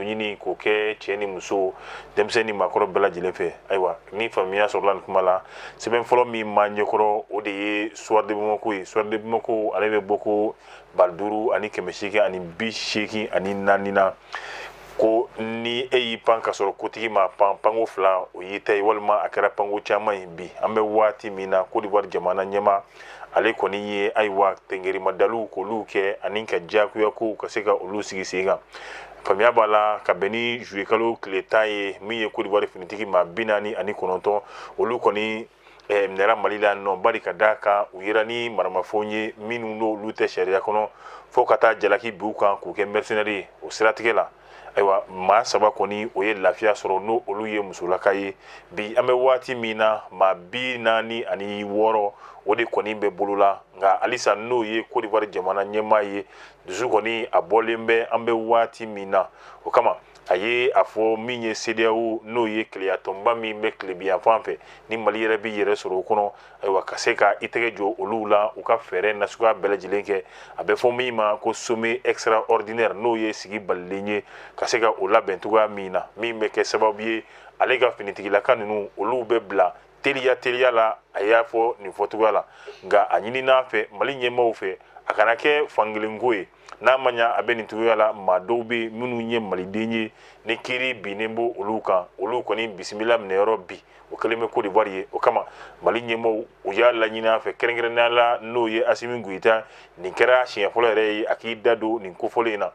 ɲini k'o kɛ cɛ ni muso denmisɛnnin ni maakɔrɔ bɛɛ lajɛlen fɛ ayiwa ni faamuya sɔrɔla nin kuma la sɛbɛn fɔlɔ min ma ɲɛkɔrɔ o de ye Soir de Bamako ye Soir de Bamako ale bɛ bɔ ko 5 ani 880 ani 84 ani 4 na ko ni e y'i pan ka sɔrɔ kotigi ma pan panko 2 o y'i ta ye walima a kɛra panko caman ye bi an bɛ waati min na Côte d'Ivoire jamana ɲɛma ale kɔni ye ayiwa tengerimadaluw k'olu kɛ ani ka diyagoya kow ka se ka olu sigi sen kan faamuya b'a la ka bɛn ni juillet kalo tile 10 ye min ye Côte d'Ivoire finitigi ma 49 olu kɔni minɛra Mali la nɔ bari ka da kan u yera ni maramafɛnw ye minnu n'olu tɛ sariya kɔnɔ fo ka taa jalaki bi u kan k'u kɛ mercenaire ye o siratigɛ la ayiwa maa 3 kɔni o ye lafiya sɔrɔ n'o olu ye musolaka ye bi an bɛ waati min na maa 46 o de kɔni bɛ bolo la nka halisa n'o ye Côte d'Ivoire jamana ɲɛmaa ye dusu kɔni a bɔlen bɛ an bɛ waati min na o kama a ye a fɔ min ye CEDEAO n'o ye keleyatɔnba min bɛ tilebiyan fan fɛ ni Mali yɛrɛ bɛ yɛrɛ sɔrɔ o kɔnɔ ayiwa ka se ka i tɛgɛ jɔ olu la u ka fɛɛrɛ nasuguya bɛɛ lajɛlen kɛ a bɛ fɔ min ma ko sommet extraordinaire n'o ye sigi balilen ye ka se ka o labɛn cogoya min na min bɛ kɛ sababu ye ale ka finitigilaka ninnu olu bɛ bila teliya la a y'a fɔ nin fɔcogoya la nka a ɲinin'a fɛ Mali ɲɛmaaw fɛ a kana kɛ fankelenko ye n'a ma ɲa a bɛ nin cogoya la maa dɔw bɛ minnu ye maliden ye ni kiiri binnen bɔ olu kan olu kɔni bisimila minɛyɔrɔ bi o kɛlen bɛ Côte d'Ivoire ye o kama Mali ɲɛmaaw u y'a laɲini a fɛ kɛrɛnkɛrɛnnenya la n'o ye Asimi Goïta nin kɛra siɲɛ fɔlɔ yɛrɛ ye a k'i da don nin kofɔlen in na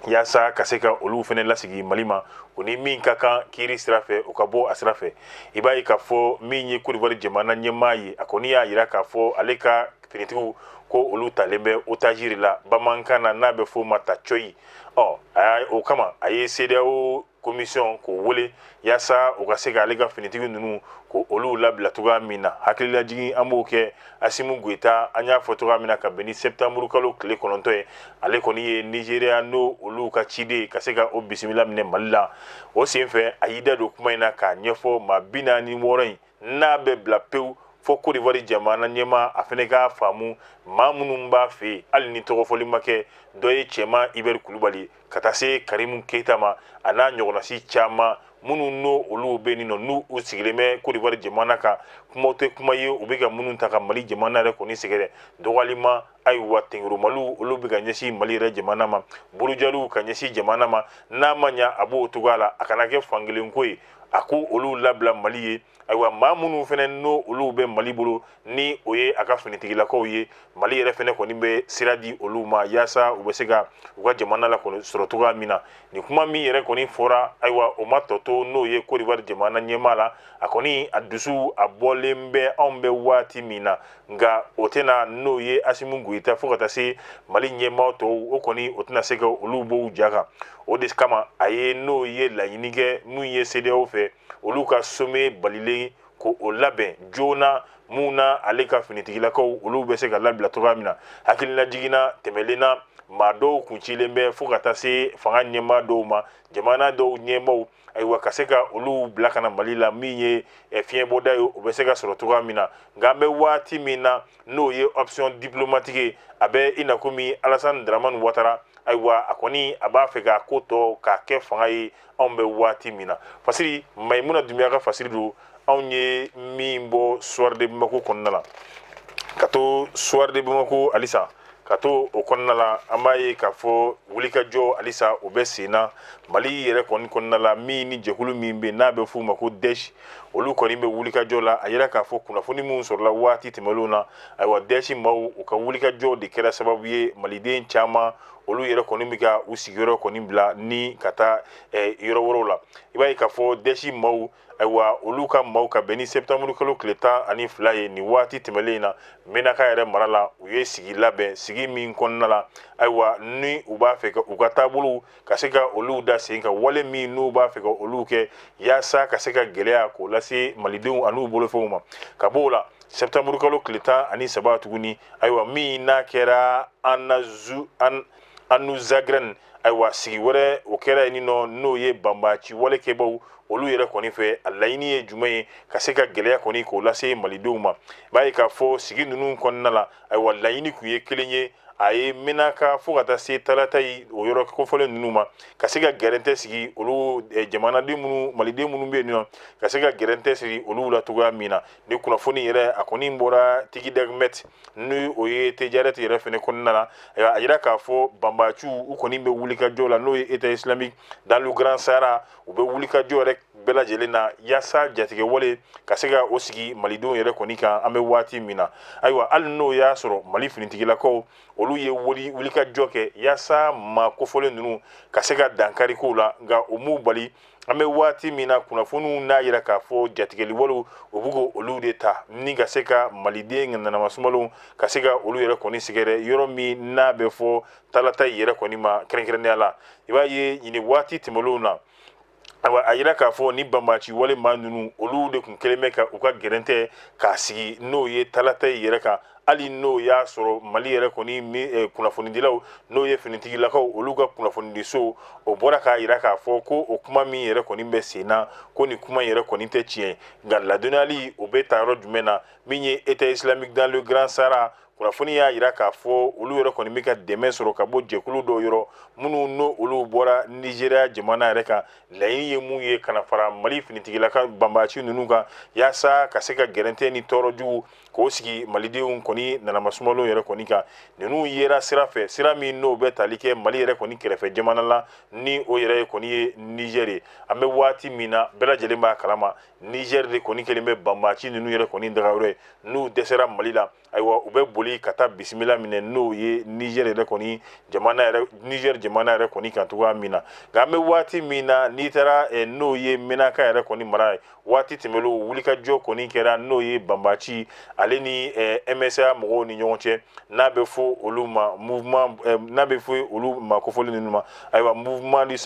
yaasa ka se ka olu fɛnɛ lasigi Mali ma o ni min ka kan kiiri sira fɛ o ka bɔ a sira fɛ i b'a ye k'a fɔ min ye Côte d'Ivoire jamana ɲɛmaa ye a kɔni y'a yira k'a fɔ ale ka finitigiw ko olu talen bɛ otage la bamanankan na n'a bɛ f'o ma tacoyi o kama a ye CEDEAO commission k'o wele yaasa o ka se ka ale ka finitigi ninnu ko olu labila cogoya min na hakililajigin an b'o kɛ Asimu Goïta an y'a fɔ cogoya min na ka bɛn ni septembre kalo tile 9 ye ale kɔni ye Nigeria n'o olu ka ciden ka se ka o bisimila minɛ Mali la o sen fɛ a y'i da don kuma in na k'a ɲɛfɔ maa 46 in n'a bɛ bila pewu fo Côte d'Ivoire jamana ɲɛma a fɛnɛ k'a faamu maa minnu b'a fɛ yen hali ni tɔgɔfɔli ma kɛ dɔ ye cɛman Iber Kulubali ka taa se Karimu Keita ma a n'a ɲɔgɔnnasi caman minnu n'o olu bɛ nin nɔ n'u u sigilen bɛ Côte d'Ivoire jamana kan kumaw tɛ kuma ye u bɛ ka minnu ta ka Mali jamana yɛrɛ kɔni sɛgɛrɛ dɔgɔyalima ayiwa tengeromaliw olu bɛ ka ɲɛsin Mali yɛrɛ jamana ma bolojaliw ka ɲɛsin jamana ma n'a ma ɲa a b'o cogoya la a kana kɛ fankelenko ye a ko olu labila Mali ye ayiwa maa minnu fɛnɛ n'o olu bɛ Mali bolo ni o ye a ka finitigilakaw ye Mali yɛrɛ fɛnɛ kɔni bɛ sira di olu ma yaasa u bɛ se ka u ka jamana la kɔni sɔrɔ cogoya min na nin kuma min yɛrɛ kɔni fɔra ayiwa o ma tɔ to n'o ye Côte d'Ivoire jamana ɲɛmaa la a kɔni a dusu a bɔlen bɛ anw bɛ waati min na nka o tɛna n'o ye Asimu Goïta fo ka taa se Mali ɲɛmaa tɔw o kɔni o tɛna se ka olu bɔ u ja kan o de kama a ye n'o ye laɲini kɛ mun ye CEDEAO fɛ olu ka sommet balilen ko o labɛn joona mun na ale ka finitigilakaw olu bɛ se ka labila cogoya min na hakililajiginna tɛmɛlen na maa dɔw kuncilen bɛ fo ka taa se fanga ɲɛmaa dɔw ma jamana dɔw ɲɛmaaw ayiwa ka se ka olu bila ka na Mali la min ye fiɲɛbɔda ye o bɛ se ka sɔrɔ cogoya min na nka an bɛ waati min na n'o ye option diplomatique ye a bɛ i na komi Alassane Dramane Ouattara ayiwa a kɔni a b'a fɛ ka ko tɔ k'a kɛ fanga ye anw bɛ waati min na Fasiri Mayimuna Dunbiya ka fasiri don anw ye min bɔ Soir de Bamako kɔnɔna la ka to Soir de Bamako halisa ka to o kɔnɔna la an b'a ye k'a fɔ wulikajɔ halisa o bɛ sen na Mali yɛrɛ kɔni kɔnɔna la min ni jɛkulu min bɛ n'a bɛ f'u ma ko DECH olu kɔni bɛ wulikajɔ la a yira k'a fɔ kunnafoni minnu sɔrɔla waati tɛmɛnlenw na ayiwa DECH maaw u ka wulikajɔ de kɛra sababu ye maliden caman olu yɛrɛ kɔni bɛ ka u sigiyɔrɔ kɔni bila ni ka taa yɔrɔ wɛrɛw la i b'a ye k'a fɔ DECH maaw ayiwa olu ka maaw ka bɛn ni septembre kalo tile 12 ye nin waati tɛmɛnlen in na Menaka yɛrɛ mara la u ye sigi labɛn sigi min kɔnɔna la ayiwa ni u b'a fɛ ka u ka taabolow ka se ka olu da sen ka wale min n'u b'a fɛ ka olu kɛ yaasa ka se ka gɛlɛya k'o lase malidenw an'u bolofɛnw ma ka b'o la septembre kalo tile 13 tuguni ayiwa min n'a kɛra Anu Zagren ayiwa sigi wɛrɛ o kɛra yen nɔ n'o ye banbaci walekɛbaw olu yɛrɛ kɔni fɛ a laɲini ye jumɛn ye ka se ka gɛlɛya kɔni k'o lase malidenw ma i b'a ye k'a fɔ sigi ninnu kɔnɔna la ayiwa laɲini tun ye kelen ye a ye mina ka fo ka taa se talata yi o yɔrɔ kofɔlen ninnu ma ka se ka gɛrɛntɛ sigi olu jamanaden minnu maliden minnu bɛ yen nɔ ka se ka gɛrɛntɛ sigi olu la cogoya min na ni kunnafoni yɛrɛ a kɔni bɔra tigi dagmɛti ni o ye tejarɛti yɛrɛ fɛnɛ kɔnɔna na a yira k'a fɔ banbaaciw u kɔni bɛ wulikajɔ la n'o ye État islamique dans le Grand Sahara u bɛ wulikajɔ yɛrɛ bɛɛ lajɛlen na yaasa jatigɛ wale ka se ka o sigi malidenw yɛrɛ kɔni kan an bɛ waati min na ayiwa hali n'o y'a sɔrɔ mali finitigilakaw olu ye wulikajɔ kɛ yaasa maa kofɔlen ninnu ka se ka dankari kow la nka o m'u bali an bɛ waati min na kunnafoniw n'a yira k'a fɔ jatigɛli walew o b'u olu de ta ni ka se ka maliden nanamasumalenw ka se ka olu yɛrɛ kɔni sɛgɛrɛ yɔrɔ min n'a bɛ fɔ talata yɛrɛ kɔni ma kɛrɛnkɛrɛnnenya la i b'a ye nin waati tɛmɛnlenw na a yira k'a fɔ ni banbaaci wale maa ninnu olu de tun kɛlen bɛ ka u ka gɛrɛntɛ k'a sigi n'o ye talata yɛrɛ kan hali n'o y'a sɔrɔ mali yɛrɛ kɔni kunnafonidilaw n'o ye finitigilakaw olu ka kunnafonidiso o bɔra k'a yira k'a fɔ ko o kuma min yɛrɛ kɔni bɛ sen na ko nin kuma yɛrɛ kɔni tɛ tiɲɛ nka ladɔnniyali o bɛ ta yɔrɔ jumɛn na min ye État islamique dans le Grand Sahara kunnafoni y'a yira k'a fɔ olu yɛrɛ kɔni bɛ ka dɛmɛ sɔrɔ ka bɔ jɛkulu dɔw yɔrɔ minnu n'o olu bɔra Nigériya jamana yɛrɛ kan laɲini ye mun ye ka na fara mali finitigilaka banbaaci ninnu kan yaasa ka se ka gɛrɛntɛ ni tɔɔrɔjugu k'o sigi malidenw kɔni nanamasumalenw yɛrɛ kɔni kan ninnu yera sira fɛ sira min n'o bɛ tali kɛ mali yɛrɛ kɔni kɛrɛfɛ jamana la ni o yɛrɛ kɔni ye Niger ye an bɛ waati min na bɛɛ lajɛlen b'a kalama Niger de kɔni kɛlen bɛ banbaaci ninnu yɛrɛ kɔni dagayɔrɔ ye n'u dɛsɛra mali la ayiwa u bɛ boli ka taa bisimila minɛ n'o ye Niger yɛrɛ kɔni Niger jamana yɛrɛ kɔni kan cogoya min na nka an bɛ waati min na n'i taara n'o ye Menaka yɛrɛ kɔni mara ye waati tɛmɛnlenw wulikajɔ kɔni kɛra n'o ye banbaaci ale ni MSA mɔgɔw ni ɲɔgɔn cɛ n'a bɛ fɔ olu ma mouvement n'a bɛ fɔ olu ma kofɔli ninnu ma ayiwa mouvement du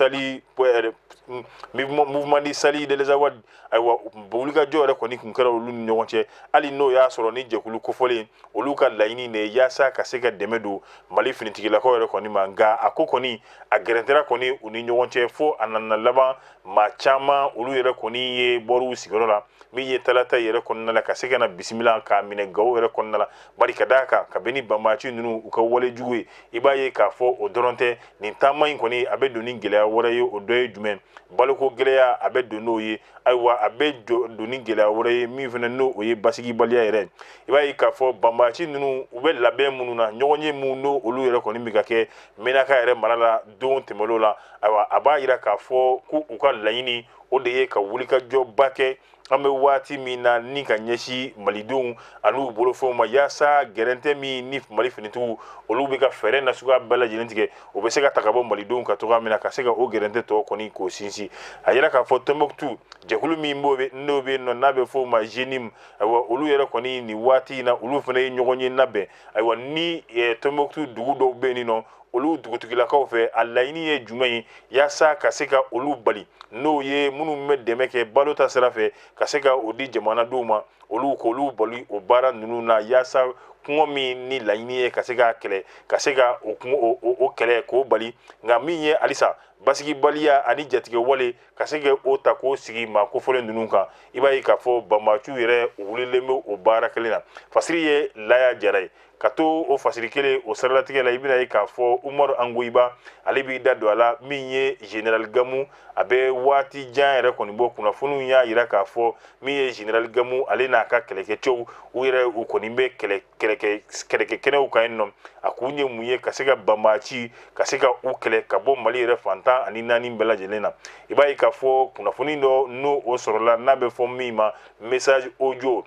salut des Azawad ayiwa wulikajɔ yɛrɛ kɔni kun kɛra olu ni ɲɔgɔn cɛ hali n'o y'a sɔrɔ ni jɛkulu kofɔlen olu ka laɲini de ye yaasa ka se ka dɛmɛ don mali finitigilakaw yɛrɛ kɔni ma nka a ko kɔni a gɛrɛntɛra kɔni u ni ɲɔgɔn cɛ fo a nana laban maa caman olu yɛrɛ kɔni ye bɔr'u sigiyɔrɔ la min ye talata yɛrɛ kɔnɔna la ka se ka na bisimila k'a minɛ gawo yɛrɛ kɔnɔna la bari ka d'a kan kabini banbaaci ninnu u ka walejugu ye i b'a ye k'a fɔ o dɔrɔn tɛ nin taama in kɔni a bɛ don ni gɛlɛya wɛrɛ ye o dɔ ye jumɛn baloko gɛlɛya a bɛ don n'o ye ayiwa a bɛ don ni gɛlɛya wɛrɛ ye min fana n'o o ye basigibaliya yɛrɛ i b'a ye k'a fɔ banbaaci ninnu u bɛ labɛn minnu na ɲɔgɔn ye mun n'o olu yɛrɛ kɔni bɛ ka kɛ Menaka yɛrɛ mara la don tɛmɛnlenw la ayiwa a b'a yira k'a fɔ ko u ka laɲini o de ye ka wulikajɔba kɛ an bɛ waati min na ni ka ɲɛsin malidenw an'u bolofɛnw ma yaasa gɛrɛntɛ min ni mali finitigiw olu bɛ ka fɛɛrɛ nasuguya bɛɛ lajɛlen tigɛ o bɛ se ka ta ka bɔ malidenw ka cogoya min na ka se ka o gɛrɛntɛ tɔ kɔni k'o sinsin a yira k'a fɔ Tombouctou jɛkulu min n'o bɛ yen nɔ n'a bɛ fɔ o ma GENIM ayiwa olu yɛrɛ kɔni nin waati in na olu fana ye ɲɔgɔn ye labɛn ayiwa ni Tombouctou dugu dɔw bɛ yen nɔ olu dugutigilakaw fɛ a laɲini ye jumɛn ye yaasa ka se ka olu bali n'o ye minnu bɛ dɛmɛ kɛ balo ta sira fɛ ka se ka o di jamanadenw ma olu k'olu bali o baara ninnu na yaasa kɔngɔ min ni laɲini ye ka se ka kɛlɛ ka se ka o kɛlɛ k'o bali nka min ye halisa basigibaliya ani jatigɛ wale ka se ka o ta k'o sigi maa kofɔlen ninnu kan i b'a ye k'a fɔ banbaaciw yɛrɛ u wulilen bɛ o baara kelen na fasiri ye Laya Jara ye ka to o fasiri kelen o siralatigɛ la i bɛna ye k'a fɔ Umaru Angoyiba ale b'i da don a la min ye Général Gamu a bɛ waati jan yɛrɛ kɔni bɔ kunnafoniw y'a yira k'a fɔ min ye Général Gamu ale n'a ka kɛlɛkɛcɛw u yɛrɛ u kɔni bɛ kɛlɛkɛkɛnɛw kan yen nɔ a kun ye mun ye ka se ka banbaaci ka se ka u kɛlɛ ka bɔ Mali yɛrɛ fantan ani naani bɛɛ lajɛlen na i b'a ye k'a fɔ kunnafoni dɔ n'o o sɔrɔla n'a bɛ fɔ min ma message audio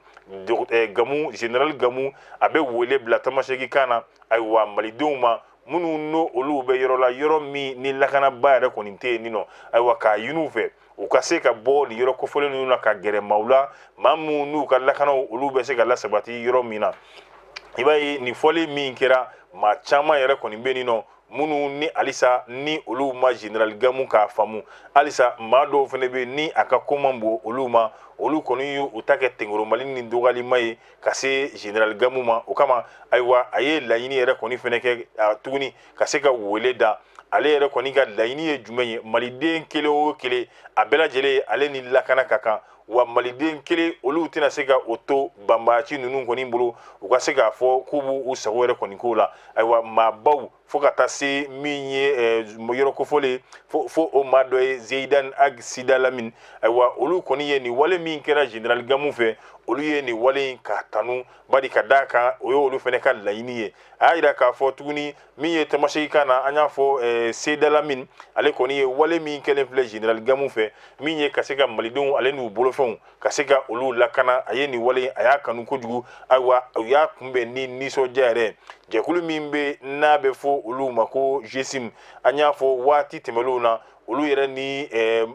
Gamu Général Gamu a bɛ wele bila tamasɛki kan na ayiwa malidenw ma minnu n'o olu bɛ yɔrɔ la yɔrɔ min ni lakanaba yɛrɛ kɔni tɛ yen nin nɔ ayiwa k'a ɲini u fɛ u ka se ka bɔ nin yɔrɔ kofɔlen ninnu na ka gɛrɛ maaw la maa minnu n'u ka lakanaw olu bɛ se ka lasabati yɔrɔ min na i b'a ye nin fɔli min kɛra maa caman yɛrɛ kɔni bɛ nin nɔ minnu ni halisa ni olu ma Général Gamu k'a faamu halisa maa dɔw fana bɛ ni a ka ko man bon olu ma olu kɔni y'u ta kɛ tɛnkurumali ni dɔgɔyalima ye ka se Général Gamu ma o kama ayiwa a ye laɲini yɛrɛ kɔni fana kɛ tuguni ka se ka wele da ale yɛrɛ kɔni ka laɲini ye jumɛn ye maliden kelen o kelen a bɛɛ lajɛlen ale ni lakana ka kan wa maliden kelen olu tɛna se ka o to banbaaci ninnu kɔni bolo u ka se k'a fɔ k'u b'u sago yɛrɛ kɔni ko la ayiwa maabaw fo ka taa se min ye yɔrɔ kofɔlen fo o maa dɔ ye Zeidan Ag Sida Lamine ayiwa olu kɔni ye nin wale min kɛra Général Gamu fɛ olu ye nin wale in ka tanu bari ka d'a kan o ye olu fɛnɛ ka laɲini ye a y'a yira k'a fɔ tuguni min ye tamasegi kan na an y'a fɔ Sida Lamine ale kɔni ye wale min kɛlen filɛ Général Gamu fɛ min ye ka se ka malidenw ale n'u bolofɛnw ka se ka olu lakana a ye nin wale a y'a kanu kojugu ayiwa u y'a kunbɛn ni nisɔndiya yɛrɛ jɛkulu min bɛ n'a bɛ fɔ olu ma ko GESIM an y'a fɔ waati tɛmɛnlenw na olu yɛrɛ ni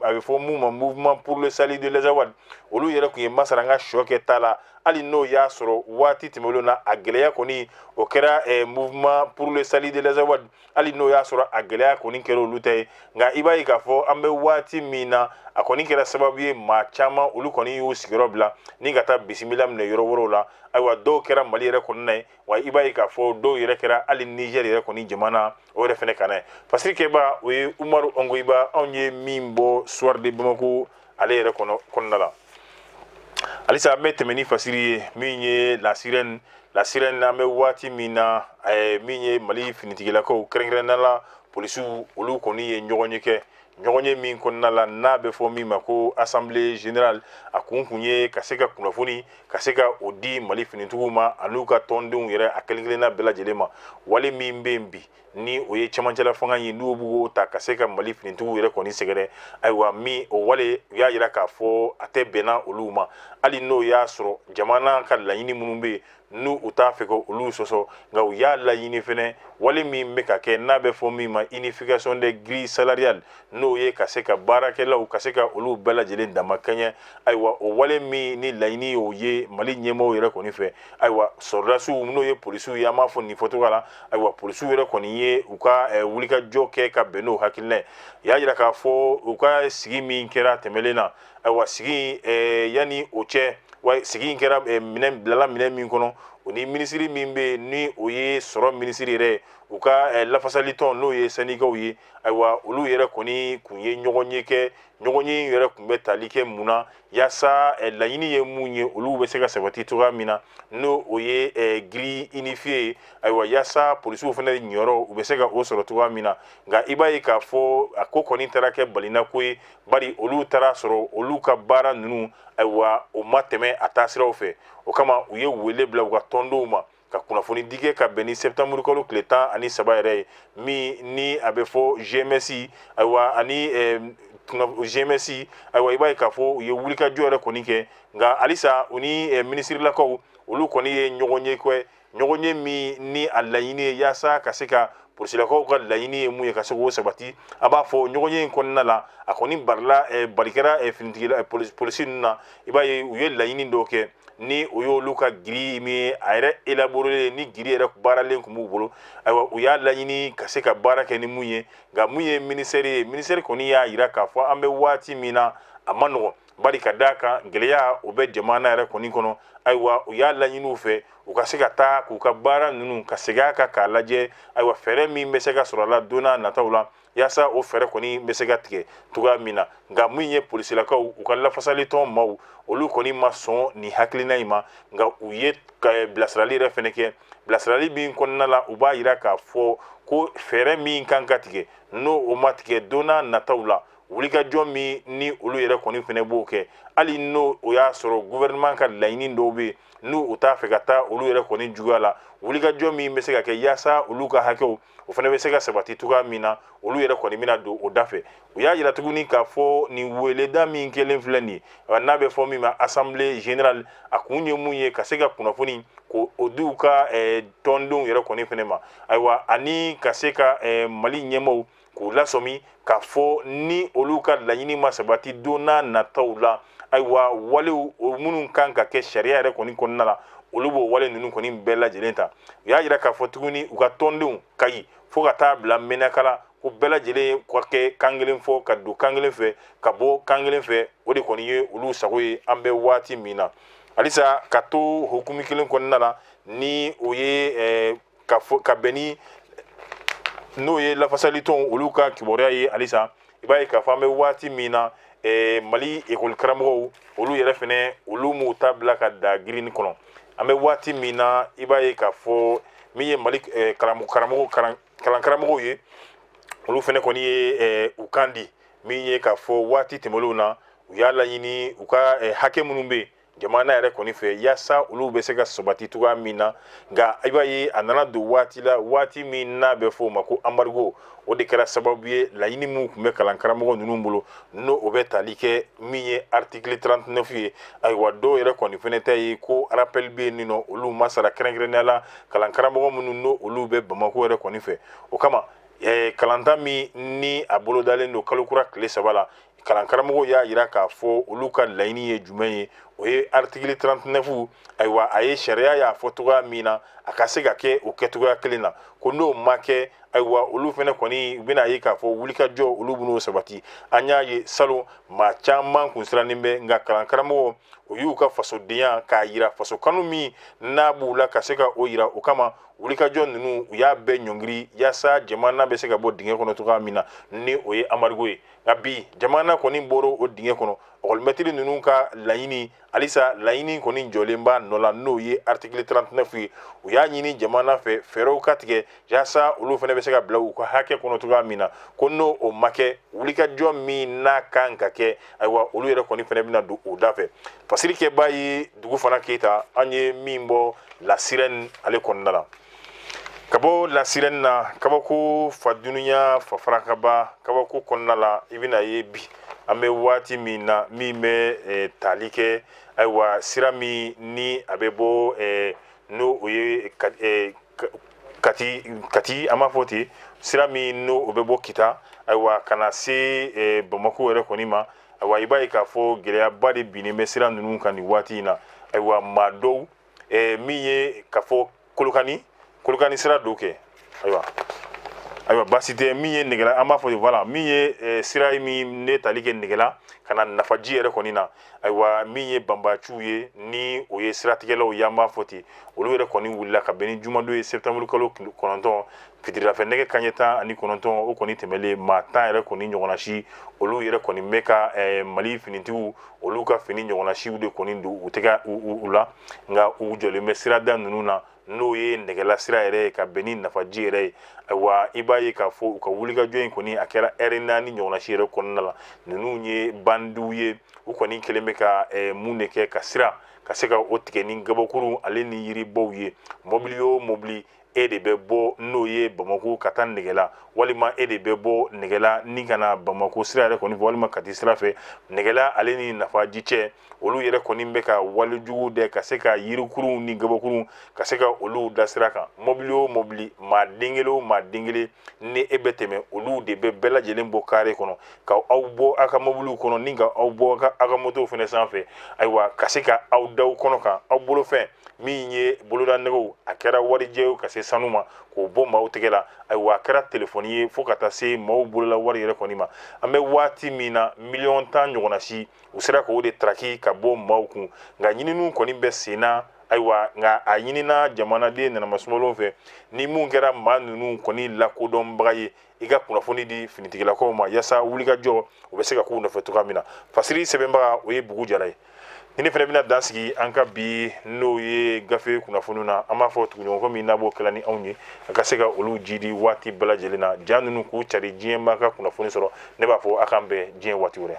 a bɛ fɔ mun ma Mouvement pour le salut de l'Azawad olu yɛrɛ tun ye masaranga sɔ kɛ ta la hali n'o y'a sɔrɔ waati tɛmɛnlenw na a gɛlɛya kɔni o kɛra Mouvement pour le salut de l'Azawad hali n'o y'a sɔrɔ a gɛlɛya kɔni kɛra olu ta ye nka i b'a ye k'a fɔ an bɛ waati min na a kɔni kɛra sababu ye maa caman olu kɔni y'u sigiyɔrɔ bila ni ka taa bisimila minɛ yɔrɔ wɛrɛw la ayiwa dɔw kɛra Mali yɛrɛ kɔnɔna ye wa i b'a ye k'a fɔ dɔw yɛrɛ kɛra hali Niger yɛrɛ kɔni jamana o yɛrɛ fɛnɛ kana ye Fasiri Keba o ye Umaru Ongoiba anw ye min bɔ Soir de Bamako ale yɛrɛ kɔnɔna la halisa an bɛ tɛmɛ ni Fasiri ye min ye La Sirène an bɛ waati min na min ye Mali finitigilakaw kɛrɛnkɛrɛnnenya la polisiw olu kɔni ye ɲɔgɔn ye kɛ ɲɔgɔn ye min kɔnɔna la n'a bɛ fɔ min ma ko Assemblée Générale a kun ye ka se ka kunnafoni ka se ka o di Mali finitigiw ma an'u ka tɔndenw yɛrɛ a kelen-kelenna bɛɛ lajɛlen ma wale min bɛ yen bi ni o ye cɛmancɛla fanga ye n'u b'o ta ka se ka Mali finitigiw yɛrɛ kɔni sɛgɛrɛ ayiwa min o wale u y'a yira k'a fɔ a tɛ bɛnna olu ma hali n'o y'a sɔrɔ jamana ka laɲini minnu bɛ yen n'u u t'a fɛ ka olu sɔsɔ nka u y'a laɲini fɛnɛ wale min bɛ ka kɛ n'a bɛ fɔ min ma unification des grilles salariales n'o ye ka se ka baarakɛlaw ka se ka olu bɛɛ lajɛlen dama kɛɲɛ ayiwa o wale min ni laɲini y'o ye Mali ɲɛmɔgɔw yɛrɛ kɔni fɛ ayiwa sɔrdasiw n'o ye polisiw ye an b'a fɔ nin fɔcogo la ayiwa polisiw yɛrɛ kɔni ye u ka wulikajɔ kɛ ka bɛn n'o hakilina ye y'a yira k'a fɔ u ka sigi min kɛra tɛmɛlen na ayiwa sigi yanni o cɛ wa sigi in kɛra bilala minɛn min kɔnɔ o ni minisiri min bɛ ni o ye sɔrɔ minisiri yɛrɛ u ka lafasali tɔn n'o ye syndicat ye ayiwa olu yɛrɛ kɔni kun ye ɲɔgɔn ye kɛ ɲɔgɔn ye yɛrɛ kun bɛ tali kɛ mun na yaasa laɲini ye mun ye olu bɛ se ka sabati cogoya min na n'o o ye grille unifiée ye ayiwa yaasa polisiw fana ɲiyɔrɔ u bɛ se ka o sɔrɔ cogoya min na nka i b'a ye k'a fɔ a ko kɔni taara kɛ balinako ye bari olu taara sɔrɔ olu ka baara ninnu ayiwa o ma tɛmɛ a taasiraw fɛ o kama u ye wele bila u ka tɔndenw ma ka kunnafoni di kɛ ka bɛn ni septembre kalo tile 13 yɛrɛ ye min ni a bɛ fɔ GMS ayiwa ani GMS ayiwa i b'a ye k'a fɔ u ye wulikajɔ yɛrɛ kɔni kɛ nka halisa u ni minisirlakaw olu kɔni ye ɲɔgɔn ye kɛ ɲɔgɔn ye min ni a laɲini ye yaasa ka se ka polisilakaw ka laɲini ye mun ye ka se k'o sabati a b'a fɔ ɲɔgɔn ye in kɔnɔna la a kɔni barikɛra finitigila polisi ninnu na i b'a ye u ye laɲini dɔw kɛ ni o y'olu ka giri min ye a yɛrɛ élaboré ni giri yɛrɛ baaralen tun b'u bolo ayiwa u y'a laɲini ka se ka baara kɛ ni mun ye nka mun ye ministère ye ministère kɔni y'a yira k'a fɔ an bɛ waati min na a ma nɔgɔn bari ka d'a kan gɛlɛya o bɛ jamana yɛrɛ kɔni kɔnɔ ayiwa u y'a laɲini u fɛ u ka se ka taa k'u ka baara ninnu ka segin a kan k'a lajɛ ayiwa fɛɛrɛ min bɛ se ka sɔrɔ a la don n'a nataw la yaasa o fɛɛrɛ kɔni bɛ se ka tigɛ cogoya min na nka mun ye polisilakaw u ka lafasali tɔn maaw olu kɔni ma sɔn nin hakilina in ma nka u ye bilasirali yɛrɛ fɛnɛ kɛ bilasirali min kɔnɔna la u b'a yira k'a fɔ ko fɛɛrɛ min kan ka tigɛ n'o o ma tigɛ don n'a nataw la wulikajɔ min ni olu yɛrɛ kɔni fɛnɛ b'o kɛ hali n'o o y'a sɔrɔ gouvernement ka laɲini dɔw bɛ yen n'u u t'a fɛ ka taa olu yɛrɛ kɔni juguya la wulikajɔ min bɛ se ka kɛ yaasa olu ka hakɛw o fana bɛ se ka sabati cogoya min na olu yɛrɛ kɔni bɛna don o da fɛ u y'a yira tuguni k'a fɔ nin weleda min kɛlen filɛ nin ye n'a bɛ fɔ min ma Assemblée Générale a kun ye mun ye ka se ka kunnafoni ko o di u ka tɔndenw yɛrɛ kɔni fɛnɛ ma ayiwa ani ka se ka Mali ɲɛmɔgɔw k'u lasɔmi k'a fɔ ni olu ka laɲini ma sabati don n'a nataw la ayiwa walew minnu kan ka kɛ sariya yɛrɛ kɔni kɔnɔna la olu b'o wale ninnu kɔni bɛɛ lajɛlen ta u y'a yira k'a fɔ tuguni u ka tɔndenw Kayi fo ka taa bila Mɛnakala ko bɛɛ lajɛlen ka kɛ kan kelen fɔ ka don kan kelen fɛ ka bɔ kan kelen fɛ o de kɔni ye olu sago ye an bɛ waati min na halisa ka to hukumu kelen kɔnɔna la ni o ye ka bɛn ni n'o ye lafasali tɔn olu ka kibaruya ye halisa i b'a ye k'a fɔ an bɛ waati min na Mali école karamɔgɔw olu yɛrɛ fɛnɛ olu m'u ta bila ka da girin kɔnɔ an bɛ waati min na i b'a ye k'a fɔ min ye Mali kalan karamɔgɔw ye olu fɛnɛ kɔni ye u kan di min ye k'a fɔ waati tɛmɛnlenw na u y'a laɲini u ka hakɛ minnu bɛ jamana yɛrɛ kɔni fɛ yaasa olu bɛ se ka sabati cogoya min na nka i b'a ye a nana don waati la waati min n'a bɛ fɔ o ma ko embargo o de kɛra sababu ye laɲini min tun bɛ kalan karamɔgɔ ninnu bolo n'o o bɛ tali kɛ min ye article 39 ye ayiwa dɔw yɛrɛ kɔni fɛnɛ ta ye ko rappel bɛ yen nɔ olu ma sara kɛrɛnkɛrɛnnenya la kalan karamɔgɔ minnu n'o olu bɛ Bamako yɛrɛ kɔni fɛ o kama kalanta min ni a bolo dalen don kalo kura tile 3 la kalan karamɔgɔw y'a jira k'a fɔ olu ka laɲini ye jumɛn ye o ye article 39 ayiwa a ye sariya y'a fɔ cogoya min na a ka se ka kɛ o kɛcogoya kelen na ko n'o ma kɛ ayiwa olu fɛnɛ kɔni u bɛna ye k'a fɔ wulikajɔ olu b'u sabati an y'a ye salon maa caman kun sirannen bɛ nka kalan karamɔgɔ u y'u ka fasodenya k'a jira faso kanu min n'a b'u la ka se ka o jira o kama wulikajɔ ninnu u y'a bɛɛ ɲɔngiri yaasa jamana bɛ se ka bɔ dingɛ kɔnɔ cogoya min na ni o ye embargo ye nka bi jamana kɔni bɔra o dingɛ kɔnɔ ɔkɔlimɛtiri ninnu ka laɲini halisa laɲini kɔni jɔlen b'a nɔ la n'o ye article 39 ye u y'a ɲini jamana fɛ fɛɛrɛw ka tigɛ yaasa olu fana bɛ se ka bila u ka hakɛ kɔnɔ cogoya min na ko n'o o ma kɛ wulikajɔ min n'a kan ka kɛ ayiwa olu yɛrɛ kɔni fana bɛna don o da fɛ fasiri kɛbaa ye Dugu Fana Keyita an ye min bɔ La Sirène ale kɔnɔna la ka bɔ La Sirène na kabako fadunuya fafarakaba kabako kɔnɔna la i bɛna ye bi an bɛ waati min na min bɛ tali kɛ ayiwa sira min ni a bɛ bɔ n'o o ye kati an b'a fɔ ten sira min n'o o bɛ bɔ Kita ayiwa ka na se Bamako yɛrɛ kɔni ma ayiwa i b'a ye k'a fɔ gɛlɛyaba de binnen bɛ sira ninnu kan nin waati in na ayiwa maa dɔw min ye k'a fɔ Kolokani sira dɔw kɛ ayiwa baasi tɛ min ye nɛgɛla an b'a fɔ voilà min ye sira min ne tali kɛ nɛgɛla ka na nafaji yɛrɛ kɔni na ayiwa min ye banbaciw ye ni o ye siratigɛlaw ye an b'a fɔ ten olu yɛrɛ kɔni wulila ka bɛn ni jumadon ye septembre kalo 9 fitirifɛ nɛgɛ kanɲɛ 19 o kɔni tɛmɛlen maa 10 yɛrɛ kɔni ɲɔgɔnna si olu yɛrɛ kɔni bɛ ka Mali finitigiw olu ka fini ɲɔgɔnna siw de kɔni don u tɛ u la nka u jɔlen bɛ sirada ninnu na n'o ye nɛgɛla sira yɛrɛ ye ka bɛn ni nafaji yɛrɛ ye ayiwa i b'a ye k'a fɔ u ka wulikajɔ in kɔni a kɛra heure 4 ɲɔgɔnna si yɛrɛ kɔnɔna la ninnu ye bandiw ye u kɔni kɛlen bɛ ka mun de kɛ ka sira ka se ka o tigɛ ni gabakuru ale ni yiribaw ye mobili o mobili e de bɛ bɔ n'o ye Bamako ka taa nɛgɛla walima e de bɛ bɔ nɛgɛla ni ka na Bamako sira yɛrɛ kɔni fɛ walima Kati sira fɛ nɛgɛla ale ni nafaji cɛ olu yɛrɛ kɔni bɛ ka walijugu dɛ ka se ka yirikuruw ni gabakuru ka se ka olu da sira kan mobili o mobili maa den kelen o maa den kelen ni e bɛ tɛmɛ olu de bɛ bɛɛ lajɛlen bɔ kare kɔnɔ ka aw bɔ aw ka mobiliw kɔnɔ ni ka aw bɔ aw ka motow fɛnɛ sanfɛ ayiwa ka se ka aw da u kɔnɔ kan aw bolofɛn min ye boloda nɛgɛw a kɛra warijɛw ka se sanu ma k'o bɔ maaw tɛgɛ la ayiwa a kɛra telefɔni ye fo ka taa se maaw bolola wari yɛrɛ kɔni ma an bɛ waati min na miliyɔn 10 ɲɔgɔnna si u sera k'o de traki ka bɔ maaw kun nka ɲininiw kɔni bɛ sen na ayiwa nka a ɲinina jamanaden nanamasumalenw fɛ ni mun kɛra maa ninnu kɔni lakodɔnbaga ye i ka kunnafoni di finitigilakaw ma yaasa wulikajɔ u bɛ se ka k'u nɔfɛ cogoya min na fasiri sɛbɛnbaga o ye Bugu Jara ye ni ne fana bɛna dan sigi an ka bi n'o ye gafe kunnafoniw na an b'a fɔ tuguɲɔgɔnkɔ min n'a b'o kɛla ni anw ye a ka se ka olu jidi waati bɛɛ lajɛlen na jaa ninnu k'u cari diɲɛmaa ka kunnafoni sɔrɔ ne b'a fɔ a k'an bɛn diɲɛ waati wɛrɛ